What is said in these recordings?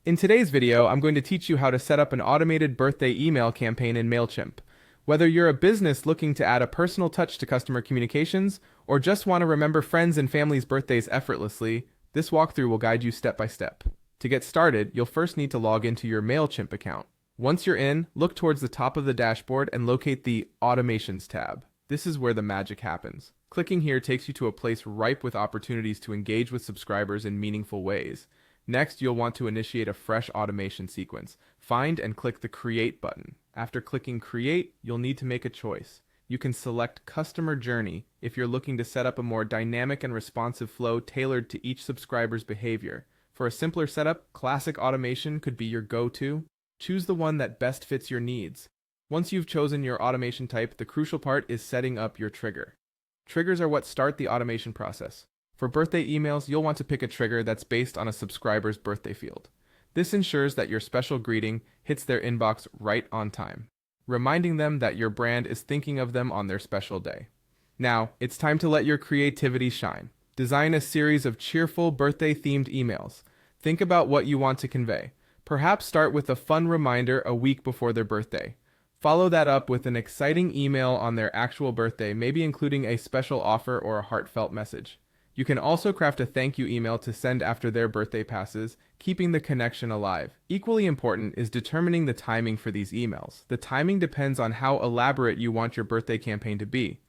In today's video, I'm going to teach you how to set up an automated birthday email campaign in Mailchimp. Whether you're a business looking to add a personal touch to customer communications, or just want to remember friends and family's birthdays effortlessly, this walkthrough will guide you step by step. To get started, you'll first need to log into your Mailchimp account. Once you're in, look towards the top of the dashboard and locate the Automations tab. This is where the magic happens. Clicking here takes you to a place ripe with opportunities to engage with subscribers in meaningful ways. Next, you'll want to initiate a fresh automation sequence. Find and click the Create button. After clicking Create, you'll need to make a choice. You can select Customer Journey if you're looking to set up a more dynamic and responsive flow tailored to each subscriber's behavior. For a simpler setup, Classic Automation could be your go-to. Choose the one that best fits your needs. Once you've chosen your automation type, the crucial part is setting up your trigger. Triggers are what start the automation process. For birthday emails, you'll want to pick a trigger that's based on a subscriber's birthday field. This ensures that your special greeting hits their inbox right on time, reminding them that your brand is thinking of them on their special day. Now, it's time to let your creativity shine. Design a series of cheerful birthday-themed emails. Think about what you want to convey. Perhaps start with a fun reminder a week before their birthday. Follow that up with an exciting email on their actual birthday, maybe including a special offer or a heartfelt message. You can also craft a thank you email to send after their birthday passes, keeping the connection alive. Equally important is determining the timing for these emails. The timing depends on how elaborate you want your birthday campaign to be.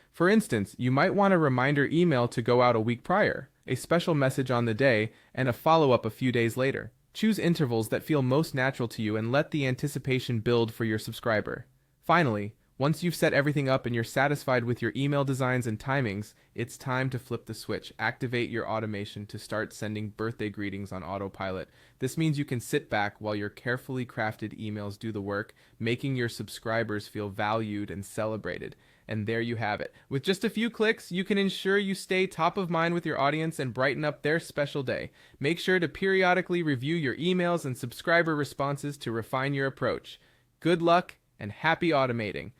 For instance, you might want a reminder email to go out a week prior, a special message on the day, and a follow-up a few days later. Choose intervals that feel most natural to you and let the anticipation build for your subscriber. Finally, once you've set everything up and you're satisfied with your email designs and timings, it's time to flip the switch. Activate your automation to start sending birthday greetings on autopilot. This means you can sit back while your carefully crafted emails do the work, making your subscribers feel valued and celebrated. And there you have it. With just a few clicks, you can ensure you stay top of mind with your audience and brighten up their special day. Make sure to periodically review your emails and subscriber responses to refine your approach. Good luck and happy automating.